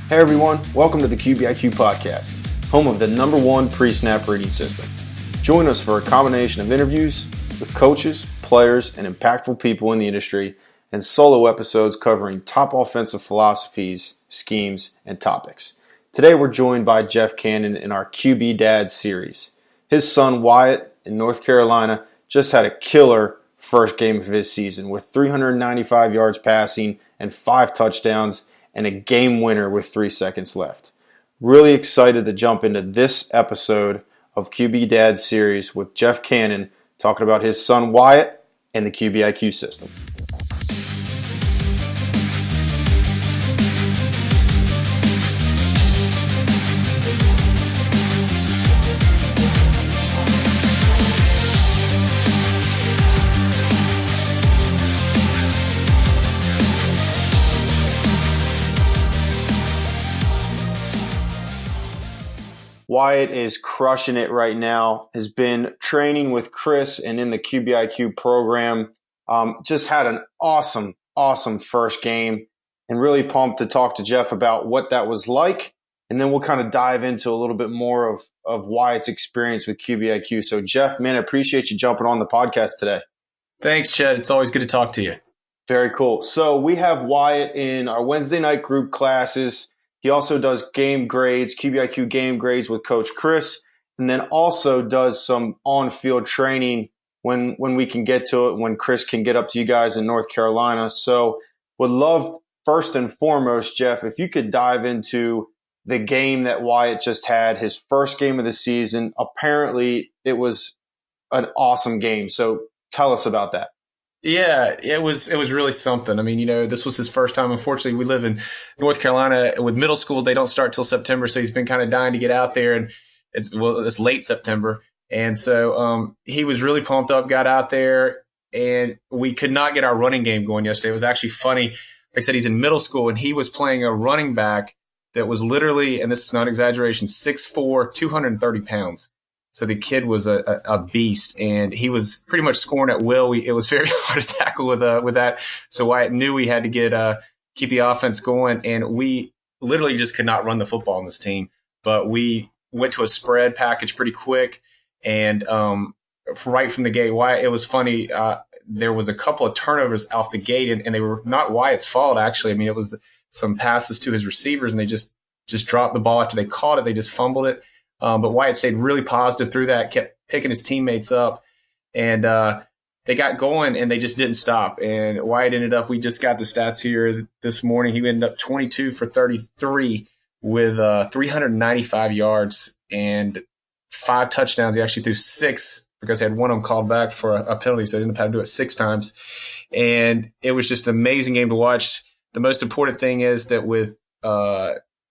Hey everyone, welcome to the QBIQ podcast, home of the #1 pre-snap reading system. Join us for a combination of interviews with coaches, players, and impactful people in the industry, and solo episodes covering top offensive philosophies, schemes, and topics. Today we're joined by Jeff Cannon in our QB Dad series. His son Wyatt in North Carolina just had a killer first game of his season with 395 yards passing and 5 touchdowns and a game winner with 3 seconds left. Really excited to jump into this episode of QB Dad series with Jeff Cannon talking about his son Wyatt and the QBIQ system. Wyatt is crushing it right now, has been training with Chris and in the QBIQ program. Just had an awesome first game and really pumped to talk to Jeff about what that was like. And then we'll kind of dive into a little bit more of Wyatt's experience with QBIQ. So Jeff, man, I appreciate you jumping on the podcast today. Thanks, Chad. It's always good to talk to you. Very cool. So we have Wyatt in our Wednesday night group classes. He also does game grades, QBIQ game grades with Coach Chris, and then also does some on-field training when we can get to it, when Chris can get up to you guys in North Carolina. So would love, first and foremost, Jeff, if you could dive into the game that Wyatt just had, his first game of the season. Apparently, it was an awesome game. So tell us about that. Yeah, it was really something. I mean, this was his first time. Unfortunately, we live in North Carolina with middle school. They don't start till September. So he's been kind of dying to get out there, and it's late September. And so, he was really pumped up, got out there, and we could not get our running game going yesterday. It was actually funny. Like I said, he's in middle school and he was playing a running back that was literally, and this is not an exaggeration, 6'4", 230 pounds. So the kid was a beast, and he was pretty much scoring at will. It was very hard to tackle with that. So Wyatt knew we had to keep the offense going, and we literally just could not run the football on this team. But we went to a spread package pretty quick, and right from the gate, Wyatt. It was funny. There was a couple of turnovers off the gate, and they were not Wyatt's fault actually. I mean, it was some passes to his receivers, and they just dropped the ball after they caught it. They just fumbled it. But Wyatt stayed really positive through that, kept picking his teammates up, and they got going, and they just didn't stop. And Wyatt ended up, we just got the stats here this morning, he ended up 22 for 33 with 395 yards and 5 touchdowns. He actually threw 6 because he had one of them called back for a penalty, so he ended up having to do it 6 times. And it was just an amazing game to watch. The most important thing is that with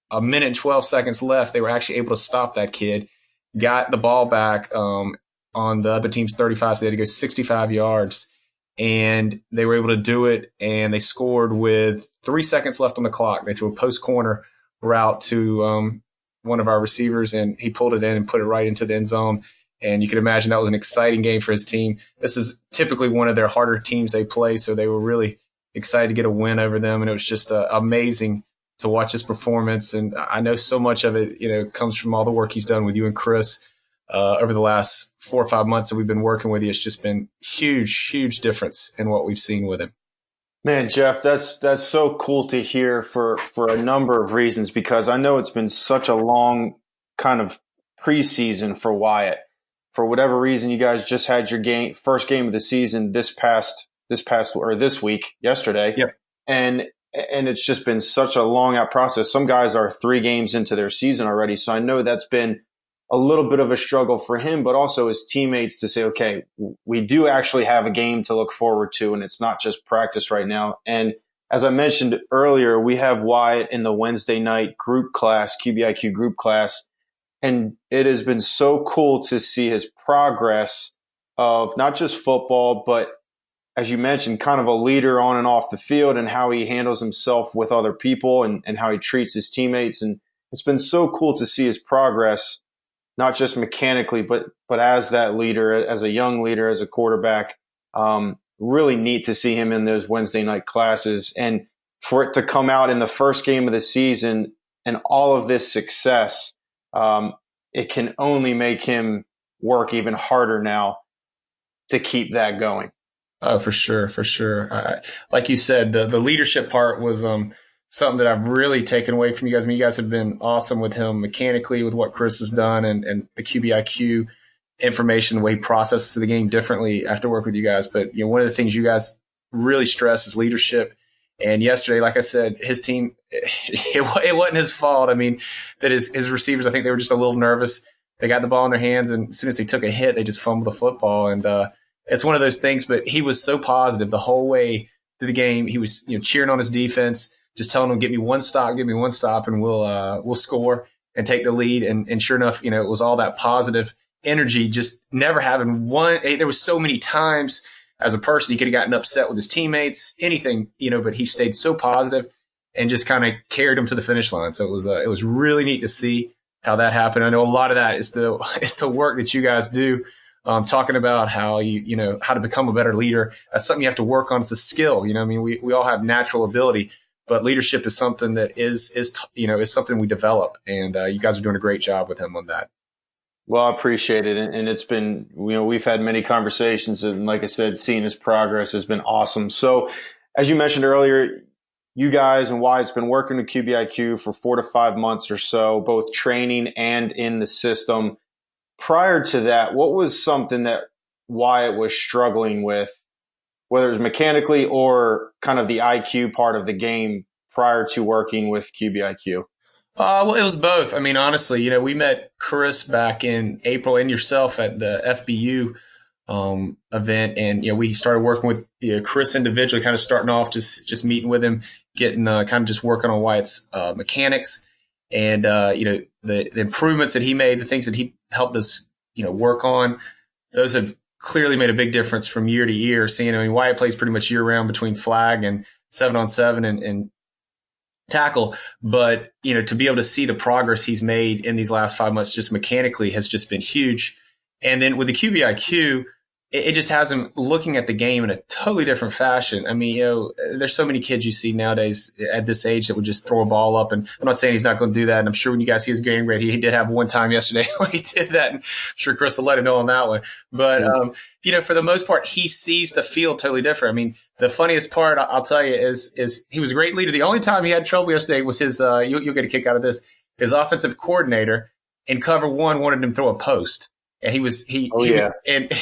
a minute and 12 seconds left, they were actually able to stop that kid, got the ball back on the other team's 35, so they had to go 65 yards, and they were able to do it, and they scored with 3 seconds left on the clock. They threw a post-corner route to one of our receivers, and he pulled it in and put it right into the end zone, and you can imagine that was an exciting game for his team. This is typically one of their harder teams they play, so they were really excited to get a win over them, and it was just amazing to watch his performance. And I know so much of it, comes from all the work he's done with you and Chris over the last 4 or 5 months that we've been working with you. It's just been huge difference in what we've seen with him. Man, Jeff, that's so cool to hear for a number of reasons, because I know it's been such a long kind of preseason for Wyatt. For whatever reason, you guys just had your first game of the season this week, yesterday. Yep. And it's just been such a long out process. Some guys are 3 games into their season already. So I know that's been a little bit of a struggle for him, but also his teammates to say, okay, we do actually have a game to look forward to, and it's not just practice right now. And as I mentioned earlier, we have Wyatt in the Wednesday night group class, QBIQ group class, and it has been so cool to see his progress of not just football, but as you mentioned, kind of a leader on and off the field, and how he handles himself with other people and how he treats his teammates. And it's been so cool to see his progress, not just mechanically, but as that leader, as a young leader, as a quarterback. Really neat to see him in those Wednesday night classes, and for it to come out in the first game of the season and all of this success, it can only make him work even harder now to keep that going. Oh, for sure, for sure. Like you said, the leadership part was something that I've really taken away from you guys. I mean, you guys have been awesome with him mechanically, with what Chris has done, and the QBIQ information, the way he processes the game differently after work with you guys. But one of the things you guys really stress is leadership. And yesterday, like I said, his team, it wasn't his fault. I mean, that his receivers, I think they were just a little nervous. They got the ball in their hands, and as soon as they took a hit, they just fumbled the football. And it's one of those things. But he was so positive the whole way through the game. He was cheering on his defense, just telling them, "Give me one stop, and we'll score and take the lead." And sure enough, it was all that positive energy. Just never having one. There was so many times as a person he could have gotten upset with his teammates, anything, but he stayed so positive and just kind of carried them to the finish line. So it was really neat to see how that happened. I know a lot of that is the work that you guys do. Talking about how how to become a better leader. That's something you have to work on. It's a skill. I mean, we all have natural ability, but leadership is something that is something we develop. And you guys are doing a great job with him on that. Well, I appreciate it. And it's been, we've had many conversations, and like I said, seeing his progress has been awesome. So as you mentioned earlier, you guys and Wyatt's been working with QBIQ for 4 to 5 months or so, both training and in the system. Prior to that, what was something that Wyatt was struggling with, whether it was mechanically or kind of the IQ part of the game prior to working with QBIQ? Well, it was both. I mean, honestly, we met Chris back in April and yourself at the FBU event, and we started working with Chris individually, kind of starting off just meeting with him, getting kind of just working on Wyatt's mechanics, and the improvements that he made, the things that he helped us work on. Those have clearly made a big difference from year to year. Seeing, I mean, Wyatt plays pretty much year round between flag and 7-on-7 and tackle, but to be able to see the progress he's made in these last 5 months just mechanically has just been huge. And then with the QBIQ, it just has him looking at the game in a totally different fashion. I mean, there's so many kids you see nowadays at this age that would just throw a ball up, and I'm not saying he's not going to do that. And I'm sure when you guys see his game rate, he did have one time yesterday when he did that, and I'm sure Chris will let him know on that one. But for the most part, he sees the field totally different. I mean, the funniest part I'll tell you is he was a great leader. The only time he had trouble yesterday was his. You'll get a kick out of this. His offensive coordinator in cover one wanted him to throw a post, and he was and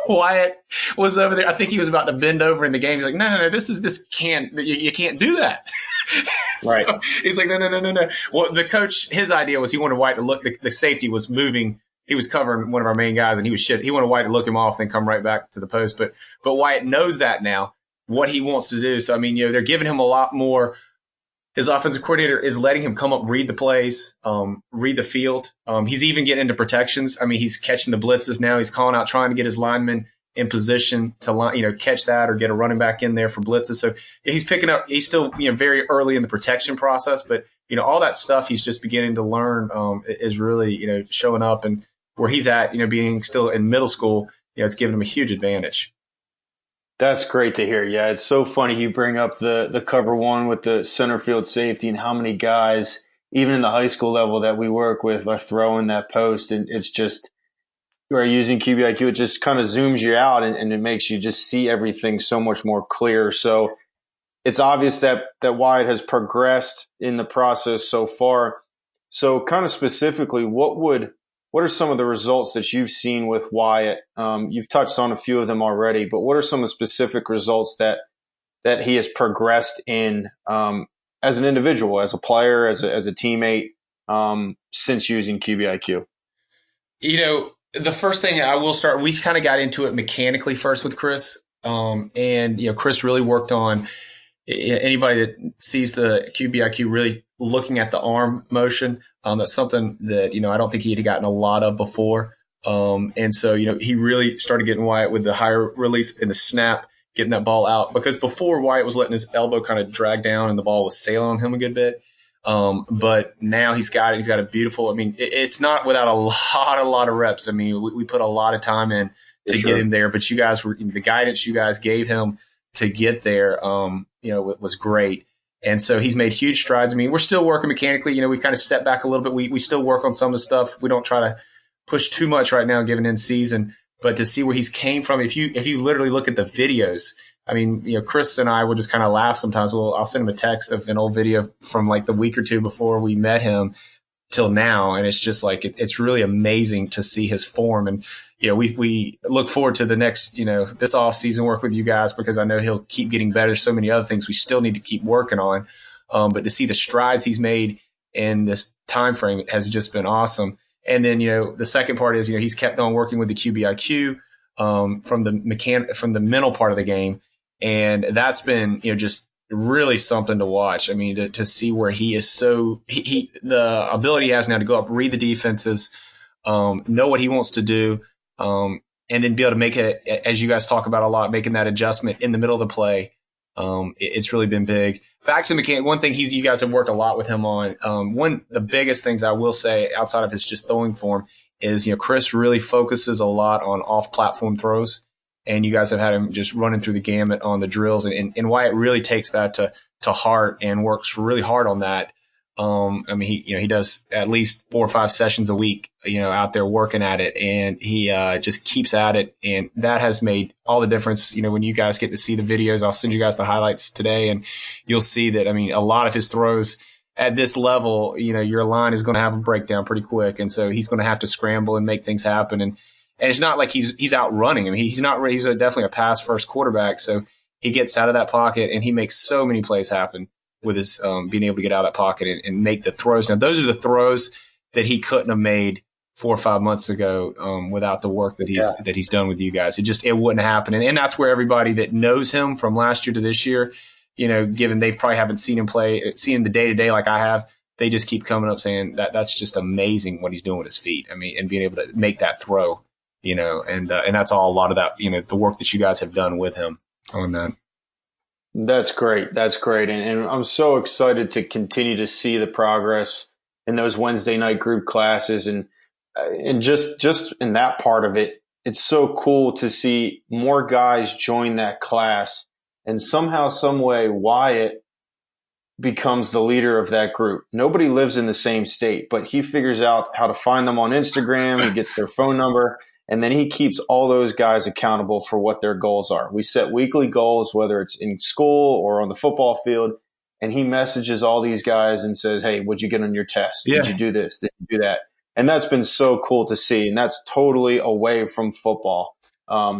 Wyatt was over there. I think he was about to bend over in the game. He's like, no, you can't do that. Right. So he's like, no. Well, the coach, his idea was he wanted Wyatt to look. The safety was moving. He was covering one of our main guys, and he wanted Wyatt to look him off, then come right back to the post. But Wyatt knows that now, what he wants to do. So, I mean, they're giving him a lot more. His offensive coordinator is letting him come up, read the plays, read the field. He's even getting into protections. I mean, he's catching the blitzes now. He's calling out, trying to get his linemen in position to catch that or get a running back in there for blitzes. So he's picking up. He's still very early in the protection process, but all that stuff he's just beginning to learn is really showing up, and where he's at, being still in middle school, it's giving him a huge advantage. That's great to hear. Yeah, it's so funny you bring up the cover one with the center field safety, and how many guys, even in the high school level that we work with, are throwing that post. And it's just, you're using QBIQ, it just kind of zooms you out, and it makes you just see everything so much more clear. So it's obvious that Wyatt has progressed in the process so far. So kind of specifically, what are some of the results that you've seen with Wyatt? You've touched on a few of them already, but what are some of the specific results that he has progressed in as an individual, as a player, as a teammate, since using QBIQ? The first thing I will start, we kind of got into it mechanically first with Chris. And Chris really worked on anybody that sees the QBIQ really looking at the arm motion. That's something that, I don't think he had gotten a lot of before. And so, he really started getting Wyatt with the higher release in the snap, getting that ball out, because before Wyatt was letting his elbow kind of drag down and the ball was sailing on him a good bit. But now he's got it. He's got a beautiful, it's not without a lot of reps. I mean, we put a lot of time in to get him there, but you guys the guidance you guys gave him to get there, was great. And so he's made huge strides. I mean, we're still working mechanically. You know, we've kind of stepped back a little bit. We still work on some of the stuff. We don't try to push too much right now, given in season. But to see where he's came from, if you literally look at the videos, I mean, you know, Chris and I will just kind of laugh sometimes. I'll send him a text of an old video from like the week or two before we met him till now, and it's just like it's really amazing to see his form. And you know, we look forward to the next, you know, this off season work with you guys, because I know he'll keep getting better. There's so many other things we still need to keep working on, but to see the strides he's made in this time frame has just been awesome. And then, you know, the second part is, you know, he's kept on working with the QBIQ from the mental part of the game, and that's been, you know, just really something to watch. I mean, to see where he is the ability he has now to go up, read the defenses, know what he wants to do, and then be able to make it, as you guys talk about a lot, making that adjustment in the middle of the play. It's really been big. Back to mechanic, one thing you guys have worked a lot with him on. One of the biggest things I will say outside of his just throwing form is, you know, Chris really focuses a lot on off-platform throws, and you guys have had him just running through the gamut on the drills, and Wyatt really takes that to heart and works really hard on that. I mean, he does at least 4 or 5 sessions a week, you know, out there working at it, and he just keeps at it. And that has made all the difference. You know, when you guys get to see the videos, I'll send you guys the highlights today, and you'll see that, I mean, a lot of his throws at this level, you know, your line is going to have a breakdown pretty quick. And so he's going to have to scramble and make things happen. And it's not like he's out running. I mean, he's definitely a pass first quarterback. So he gets out of that pocket and he makes so many plays happen with his being able to get out of that pocket and make the throws. Now, those are the throws that he couldn't have made 4 or 5 months ago without the work that he's done with you guys. It wouldn't happen. And that's where everybody that knows him from last year to this year, you know, given they probably haven't seen him play, seeing the day-to-day like I have, they just keep coming up saying that's just amazing what he's doing with his feet. I mean, and being able to make that throw, you know, and that's all a lot of that, you know, the work that you guys have done with him on that. That's great. That's great. And I'm so excited to continue to see the progress in those Wednesday night group classes. And just in that part of it, it's so cool to see more guys join that class. And somehow, some way, Wyatt becomes the leader of that group. Nobody lives in the same state, but he figures out how to find them on Instagram. He gets their phone number. And then he keeps all those guys accountable for what their goals are. We set weekly goals, whether it's in school or on the football field. And he messages all these guys and says, hey, what'd you get on your test? Did you do this? Did you do that? And that's been so cool to see. And that's totally away from football,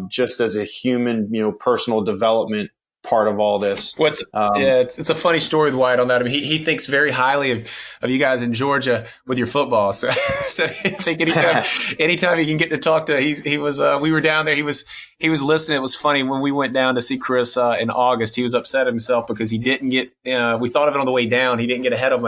just as a human, you know, personal development part of all this. It's a funny story with Wyatt on that. I mean, he thinks very highly of you guys in Georgia with your football. So I think anytime he can get to talk to, we were down there. He was listening. It was funny when we went down to see Chris in August. He was upset at himself because he didn't get. We thought of it on the way down. He didn't get ahead of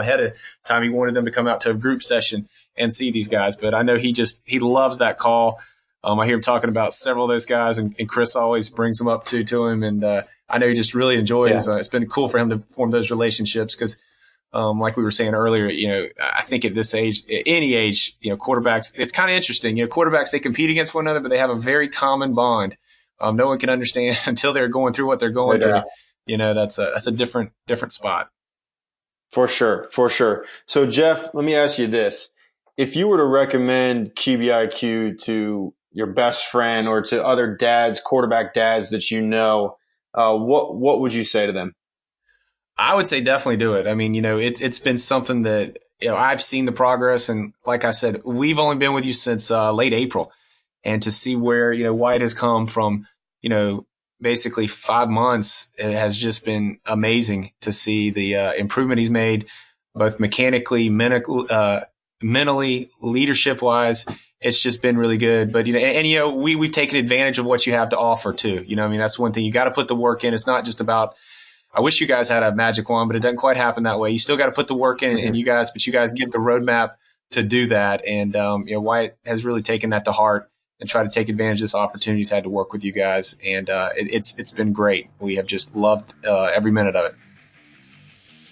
time. He wanted them to come out to a group session and see these guys. But I know he loves that call. I hear him talking about several of those guys, and Chris always brings them up to him. And I know he just really enjoys. It's been cool for him to form those relationships because, like we were saying earlier, you know, I think at this age, at any age, you know, quarterbacks, it's kind of interesting. You know, quarterbacks, they compete against one another, but they have a very common bond. No one can understand until they're going through what they're going through. You know, that's a different spot. For sure. So, Jeff, let me ask you this. If you were to recommend QBIQ to your best friend or to other dads, quarterback dads that you know, what would you say to them? I would say definitely do it. I mean, you know, it's been something that, you know, I've seen the progress. And like I said, we've only been with you since late April. And to see where, you know, Wyatt has come from, you know, basically 5 months, it has just been amazing to see the improvement he's made, both mechanically, mentally, leadership wise. It's just been really good. But, you know, and you know, we've taken advantage of what you have to offer too. You know, I mean, that's one thing. You got to put the work in. It's not just about, I wish you guys had a magic wand, but it doesn't quite happen that way. You still got to put the work in, and you guys give the roadmap to do that. And, you know, Wyatt has really taken that to heart and tried to take advantage of this opportunity he's had to work with you guys. And it's been great. We have just loved every minute of it.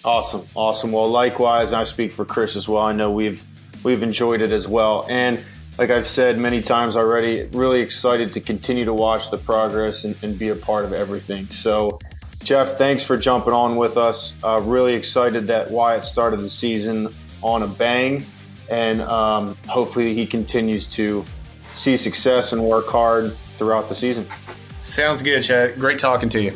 Awesome. Well, likewise, I speak for Chris as well. I know we've enjoyed it as well. And like I've said many times already, really excited to continue to watch the progress and be a part of everything. So Jeff, thanks for jumping on with us. Really excited that Wyatt started the season on a bang, and hopefully he continues to see success and work hard throughout the season. Sounds good, Chad. Great talking to you.